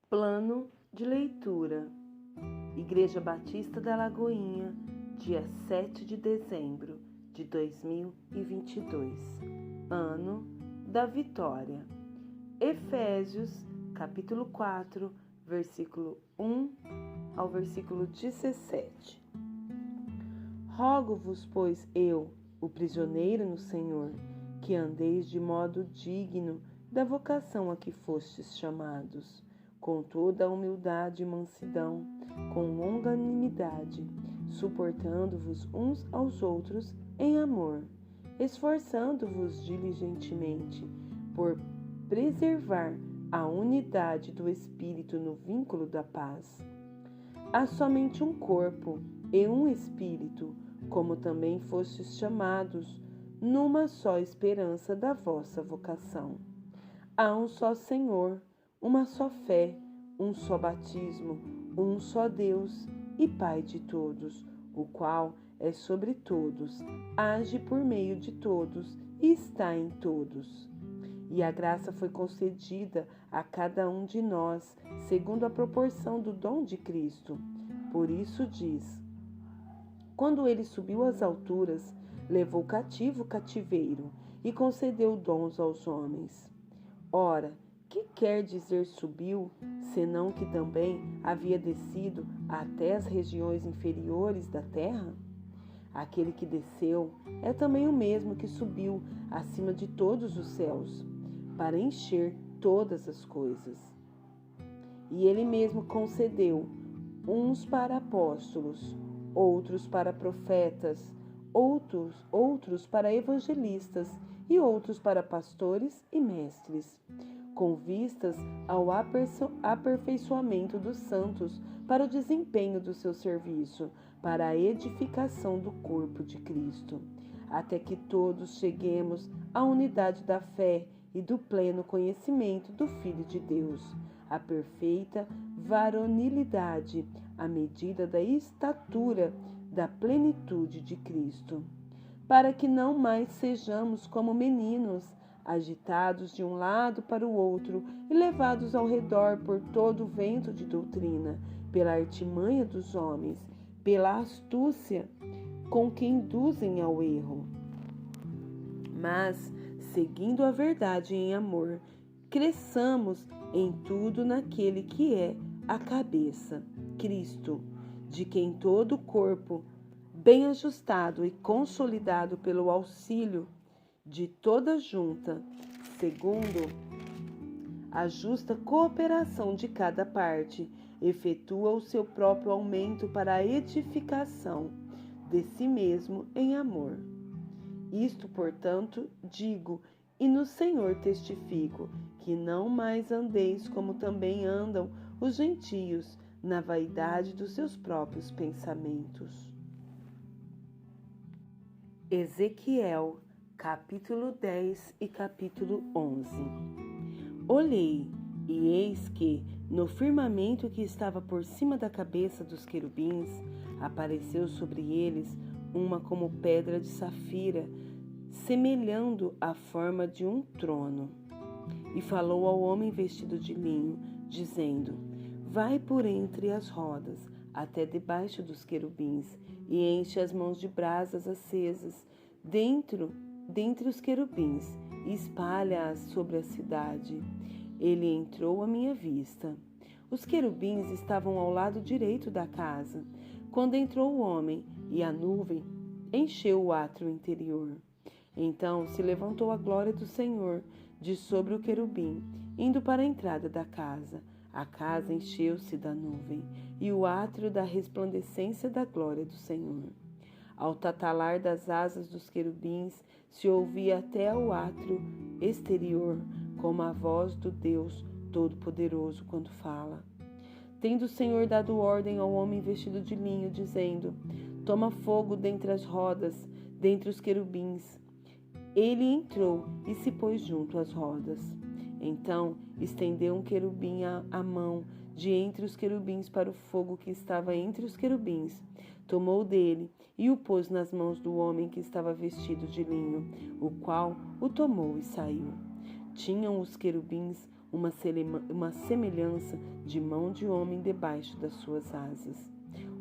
Plano de leitura. Igreja Batista da Lagoinha, dia 7 de dezembro de 2022. Ano da Vitória. Efésios, capítulo 4, versículo 1 ao versículo 17. Rogo-vos, pois eu, o prisioneiro no Senhor, que andeis de modo digno da vocação a que fostes chamados, com toda a humildade e mansidão, com longanimidade, suportando-vos uns aos outros em amor, esforçando-vos diligentemente por preservar a unidade do Espírito no vínculo da paz. Há somente um corpo e um Espírito, como também fostes chamados, numa só esperança da vossa vocação. Há um só Senhor, uma só fé, um só batismo, um só Deus e Pai de todos, o qual é sobre todos, age por meio de todos e está em todos. E a graça foi concedida a cada um de nós, segundo a proporção do dom de Cristo. Por isso diz: quando ele subiu às alturas, levou cativo o cativeiro e concedeu dons aos homens. Ora, que quer dizer subiu, senão que também havia descido até as regiões inferiores da terra? Aquele que desceu é também o mesmo que subiu acima de todos os céus, para encher todas as coisas. E ele mesmo concedeu uns para apóstolos, outros para profetas, outros para evangelistas e outros para pastores e mestres, com vistas ao aperfeiçoamento dos santos para o desempenho do seu serviço, para a edificação do corpo de Cristo, até que todos cheguemos à unidade da fé e do pleno conhecimento do Filho de Deus, à perfeita varonilidade, à medida da estatura da plenitude de Cristo, para que não mais sejamos como meninos, agitados de um lado para o outro e levados ao redor por todo o vento de doutrina, pela artimanha dos homens, pela astúcia com que induzem ao erro. Mas, seguindo a verdade em amor, cresçamos em tudo naquele que é a cabeça, Cristo, de quem todo o corpo, bem ajustado e consolidado pelo auxílio de toda junta, segundo a justa cooperação de cada parte, efetua o seu próprio aumento para a edificação de si mesmo em amor. Isto, portanto, digo, e no Senhor testifico, que não mais andeis como também andam os gentios, na vaidade dos seus próprios pensamentos. Ezequiel, capítulo 10 e capítulo 11. Olhei, e eis que, no firmamento que estava por cima da cabeça dos querubins, apareceu sobre eles uma como pedra de safira, semelhando a forma de um trono. E falou ao homem vestido de linho, dizendo: vai por entre as rodas, até debaixo dos querubins, e enche as mãos de brasas acesas dentre os querubins, e espalha-as sobre a cidade. Ele entrou à minha vista. Os querubins estavam ao lado direito da casa, quando entrou o homem, e a nuvem encheu o átrio interior. Então se levantou a glória do Senhor de sobre o querubim, indo para a entrada da casa. A casa encheu-se da nuvem, e o átrio da resplandecência da glória do Senhor. Ao tatalar das asas dos querubins, se ouvia até ao átrio exterior, como a voz do Deus Todo-Poderoso quando fala. Tendo o Senhor dado ordem ao homem vestido de linho, dizendo: toma fogo dentre as rodas, dentre os querubins. Ele entrou e se pôs junto às rodas. Então estendeu um querubim a mão de entre os querubins para o fogo que estava entre os querubins. Tomou dele e o pôs nas mãos do homem que estava vestido de linho, o qual o tomou e saiu. Tinham os querubins uma semelhança de mão de homem debaixo das suas asas.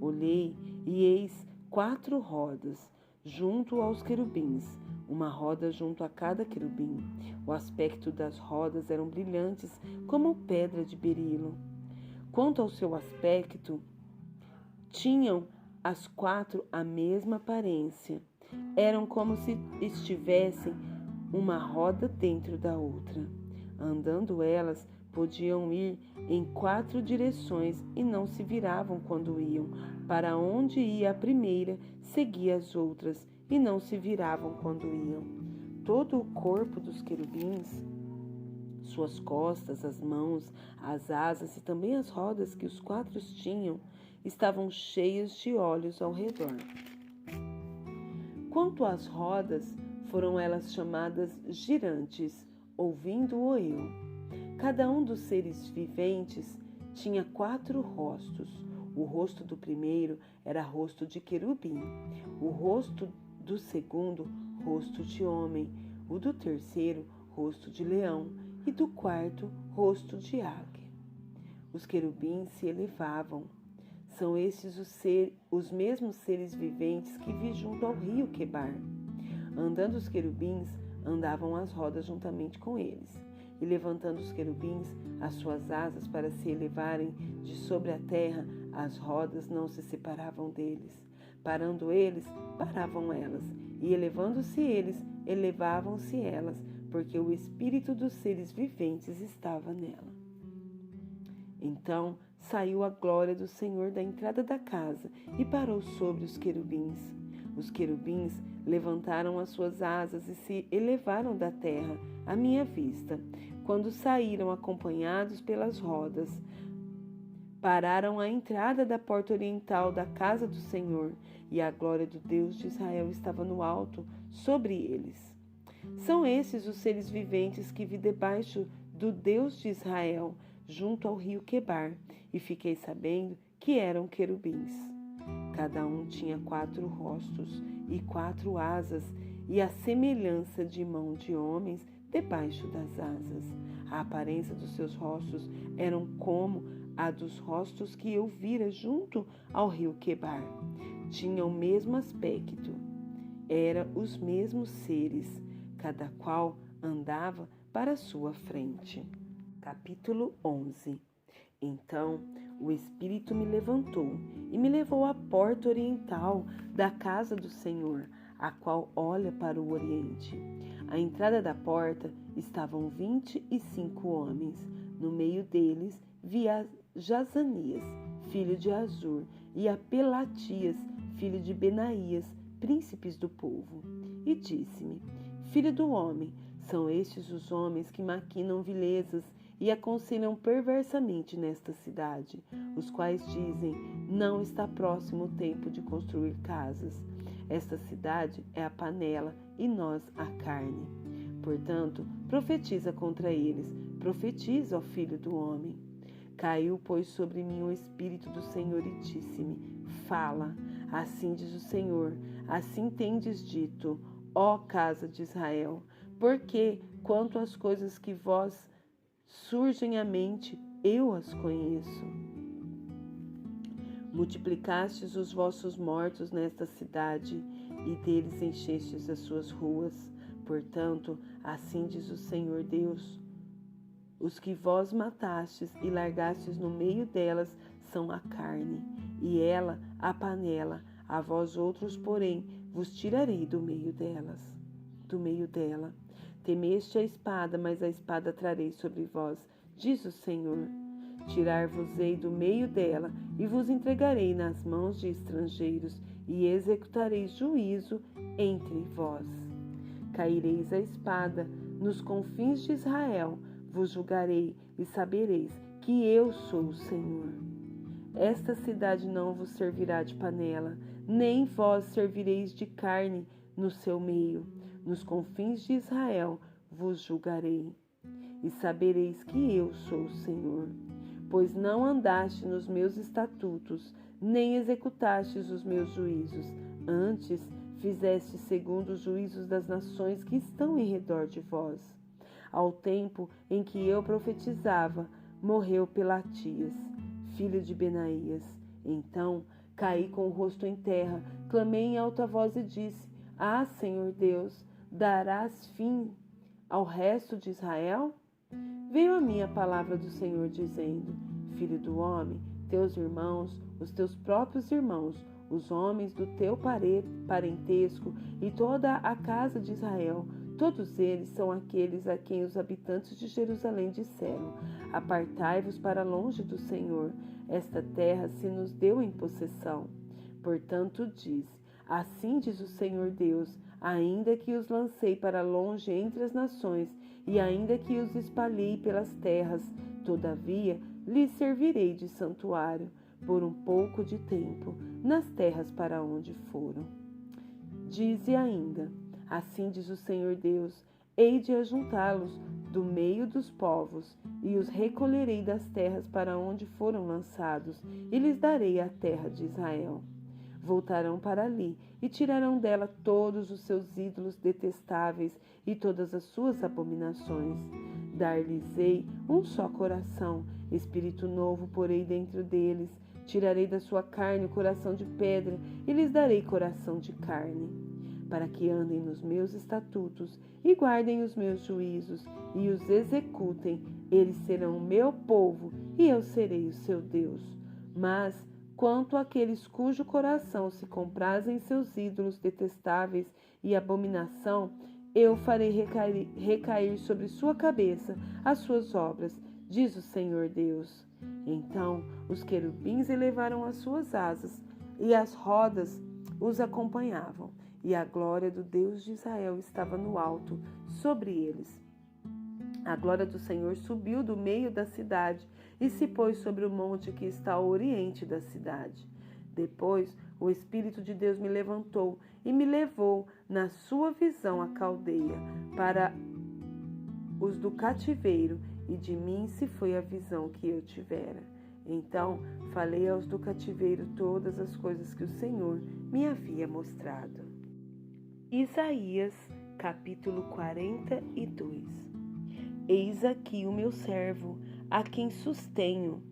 Olhei e eis 4 rodas junto aos querubins, uma roda junto a cada querubim. O aspecto das rodas eram brilhantes como pedra de berilo. Quanto ao seu aspecto, tinham as 4 a mesma aparência. Eram como se estivessem uma roda dentro da outra. Andando elas, podiam ir em 4 direções e não se viravam quando iam. Para onde ia a primeira, seguia as outras e não se viravam quando iam. Todo o corpo dos querubins, suas costas, as mãos, as asas e também as rodas que os 4 tinham, estavam cheios de olhos ao redor. Quanto às rodas, foram elas chamadas girantes, ouvindo-o eu. Cada um dos seres viventes tinha 4 rostos. O rosto do primeiro era rosto de querubim, o rosto do segundo, rosto de homem, o do terceiro, rosto de leão, e do quarto, rosto de águia. Os querubins se elevavam. São estes os mesmos seres viventes que vi junto ao rio Quebar. Andando os querubins, andavam as rodas juntamente com eles. E levantando os querubins as suas asas para se elevarem de sobre a terra, as rodas não se separavam deles. Parando eles, paravam elas. E elevando-se eles, elevavam-se elas, porque o espírito dos seres viventes estava nela. Então saiu a glória do Senhor da entrada da casa e parou sobre os querubins. Os querubins levantaram as suas asas e se elevaram da terra à minha vista. Quando saíram acompanhados pelas rodas, pararam à entrada da porta oriental da casa do Senhor, e a glória do Deus de Israel estava no alto sobre eles. São esses os seres viventes que vi debaixo do Deus de Israel, junto ao rio Quebar, e fiquei sabendo que eram querubins. Cada um tinha 4 rostos e 4 asas, e a semelhança de mão de homens debaixo das asas. A aparência dos seus rostos eram como a dos rostos que eu vira junto ao rio Quebar. Tinham o mesmo aspecto. Eram os mesmos seres, cada qual andava para a sua frente. Capítulo 11. Então o Espírito me levantou e me levou à porta oriental da casa do Senhor, a qual olha para o oriente. À entrada da porta estavam 25 homens. No meio deles vi a Jazanias, filho de Azur, e a Pelatias, filho de Benaías, príncipes do povo. E disse-me: Filho do homem, são estes os homens que maquinam vilezas e aconselham perversamente nesta cidade, os quais dizem: não está próximo o tempo de construir casas. Esta cidade é a panela e nós a carne. Portanto, profetiza contra eles, profetiza, ó filho do homem. Caiu, pois, sobre mim o Espírito do Senhor e disse-me: Fala, assim diz o Senhor, assim tendes dito, ó casa de Israel, porque, quanto às coisas que vós surgem à mente, eu as conheço. Multiplicastes os vossos mortos nesta cidade, e deles enchestes as suas ruas. Portanto, assim diz o Senhor Deus: os que vós matastes e largastes no meio delas são a carne, e ela a panela. A vós outros, porém, vos tirarei do meio dela. Temeste a espada, mas a espada trarei sobre vós, diz o Senhor. Tirar-vos-ei do meio dela, e vos entregarei nas mãos de estrangeiros, e executarei juízo entre vós. Caireis a espada, nos confins de Israel vos julgarei, e sabereis que eu sou o Senhor. Esta cidade não vos servirá de panela, nem vós servireis de carne no seu meio. Nos confins de Israel vos julgarei, e sabereis que eu sou o Senhor. Pois não andaste nos meus estatutos, nem executastes os meus juízos. Antes fizeste segundo os juízos das nações que estão em redor de vós. ao tempo em que eu profetizava, morreu Pelatias, filho de Benaías. Então caí com o rosto em terra, clamei em alta voz e disse: Ah, Senhor Deus, darás fim ao resto de Israel? Veio a mim a palavra do Senhor dizendo: Filho do homem, teus irmãos, os teus próprios irmãos, os homens do teu parentesco e toda a casa de Israel, todos eles são aqueles a quem os habitantes de Jerusalém disseram: Apartai-vos para longe do Senhor, esta terra se nos deu em possessão. Portanto diz: Assim diz o Senhor Deus: ainda que os lancei para longe entre as nações, e ainda que os espalhei pelas terras, todavia lhes servirei de santuário por um pouco de tempo nas terras para onde foram. Dize ainda: Assim diz o Senhor Deus: hei de ajuntá-los do meio dos povos, e os recolherei das terras para onde foram lançados, e lhes darei a terra de Israel. Voltarão para ali e tirarão dela todos os seus ídolos detestáveis e todas as suas abominações. Dar-lhes-ei um só coração, espírito novo porei dentro deles. Tirarei da sua carne o coração de pedra e lhes darei coração de carne, para que andem nos meus estatutos e guardem os meus juízos e os executem. Eles serão o meu povo e eu serei o seu Deus. Mas quanto àqueles cujo coração se compraz em seus ídolos detestáveis e abominação, eu farei recair sobre sua cabeça as suas obras, diz o Senhor Deus. Então os querubins elevaram as suas asas, e as rodas os acompanhavam, e a glória do Deus de Israel estava no alto sobre eles. A glória do Senhor subiu do meio da cidade e se pôs sobre o monte que está ao oriente da cidade. Depois o Espírito de Deus me levantou e me levou na sua visão à Caldeia, para os do cativeiro, e de mim se foi a visão que eu tivera. Então falei aos do cativeiro todas as coisas que o Senhor me havia mostrado. Isaías, capítulo 42. Eis aqui o meu servo, a quem sustenho,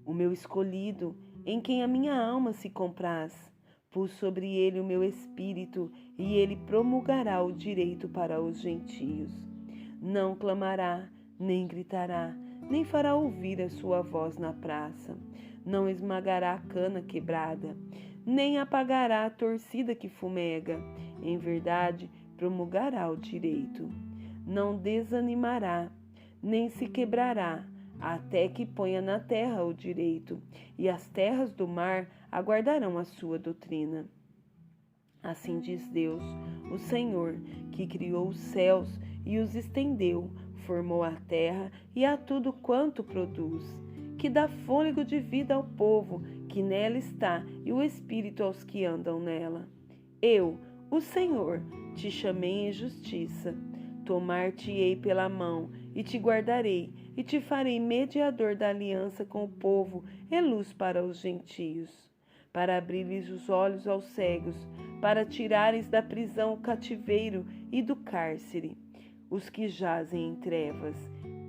o meu escolhido, em quem a minha alma se compraz. Pus sobre ele o meu espírito, e ele promulgará o direito para os gentios. Não clamará, nem gritará, nem fará ouvir a sua voz na praça. Não esmagará a cana quebrada, nem apagará a torcida que fumega. Em verdade, promulgará o direito. Não desanimará, nem se quebrará, até que ponha na terra o direito, e as terras do mar aguardarão a sua doutrina. Assim diz Deus, o Senhor, que criou os céus e os estendeu, formou a terra e a tudo quanto produz, que dá fôlego de vida ao povo que nela está e o espírito aos que andam nela. Eu, o Senhor, te chamei em justiça, tomar-te-ei pela mão e te guardarei e te farei mediador da aliança com o povo e luz para os gentios, para abrir-lhes os olhos aos cegos, para tirares da prisão o cativeiro e do cárcere os que jazem em trevas.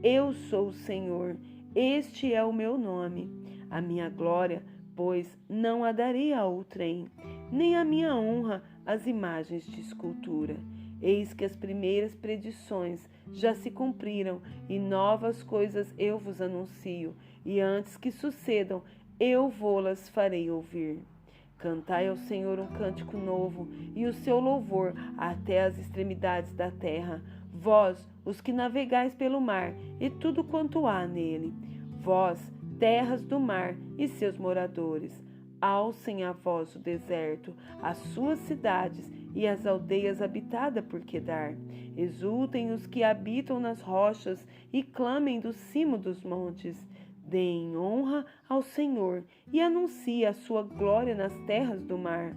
Eu sou o Senhor, este é o meu nome. A minha glória, pois, não a darei a outrem, nem a minha honra às imagens de escultura. Eis que as primeiras predições já se cumpriram, e novas coisas eu vos anuncio, e antes que sucedam, eu vô-las farei ouvir. Cantai ao Senhor um cântico novo, e o seu louvor até as extremidades da terra. Vós, os que navegais pelo mar, e tudo quanto há nele. Vós, terras do mar e seus moradores. Alcem a voz o deserto, as suas cidades e as aldeias habitadas por Quedar. Exultem os que habitam nas rochas e clamem do cimo dos montes. Deem honra ao Senhor e anuncie a sua glória nas terras do mar.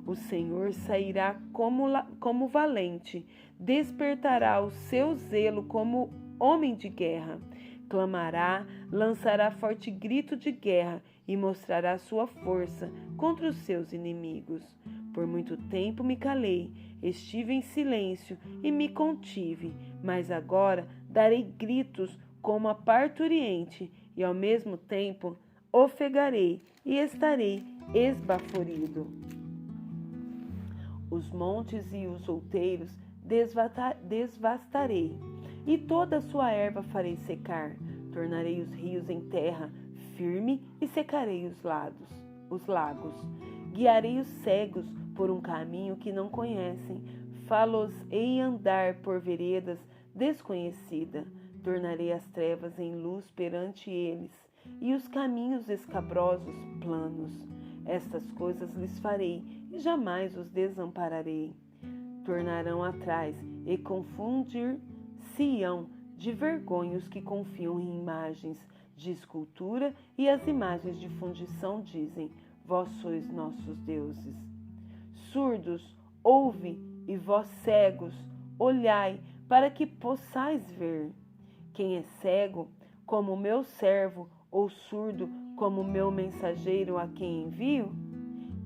O Senhor sairá como valente, despertará o seu zelo como homem de guerra. Clamará, lançará forte grito de guerra e mostrará sua força contra os seus inimigos. Por muito tempo me calei, estive em silêncio e me contive, mas agora darei gritos como a parturiente, e ao mesmo tempo ofegarei e estarei esbaforido. Os montes e os outeiros devastarei, e toda a sua erva farei secar. Tornarei os rios em terra firme e secarei os lagos. Guiarei os cegos por um caminho que não conhecem. Fá-los-ei andar por veredas desconhecidas. Tornarei as trevas em luz perante eles, e os caminhos escabrosos planos. Estas coisas lhes farei, e jamais os desampararei. Tornarão atrás e confundir-se-ão de vergonha os que confiam em imagens de escultura, e as imagens de fundição dizem: vós sois nossos deuses. Surdos, ouve, e vós cegos, olhai, para que possais ver. Quem é cego, como meu servo, ou surdo, como meu mensageiro a quem envio?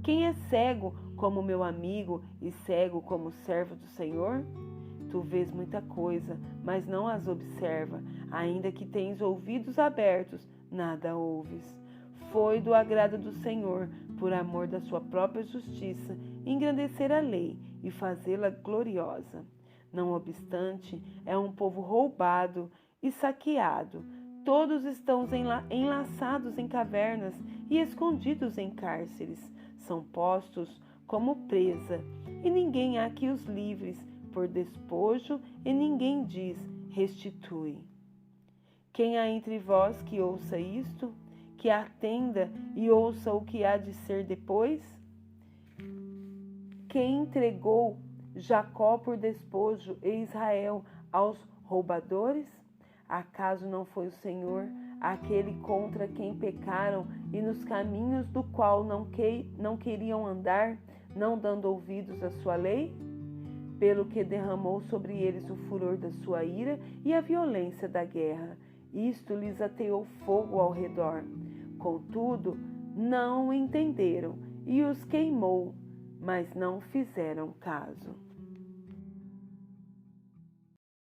Quem é cego, como meu amigo, e cego como servo do Senhor? Tu vês muita coisa, mas não as observa. Ainda que tens ouvidos abertos, nada ouves. Foi do agrado do Senhor, por amor da sua própria justiça, engrandecer a lei e fazê-la gloriosa. Não obstante, é um povo roubado e saqueado. Todos estão enlaçados em cavernas e escondidos em cárceres. São postos como presa, e ninguém há que os livres por despojo, e ninguém diz: restitui. Quem há entre vós que ouça isto? Que atenda e ouça o que há de ser depois? Quem entregou Jacó por despojo e Israel aos roubadores? Acaso não foi o Senhor, aquele contra quem pecaram e nos caminhos do qual não queriam andar, não dando ouvidos à sua lei? Pelo que derramou sobre eles o furor da sua ira e a violência da guerra. Isto lhes ateou fogo ao redor. Contudo, não o entenderam, e os queimou, mas não fizeram caso.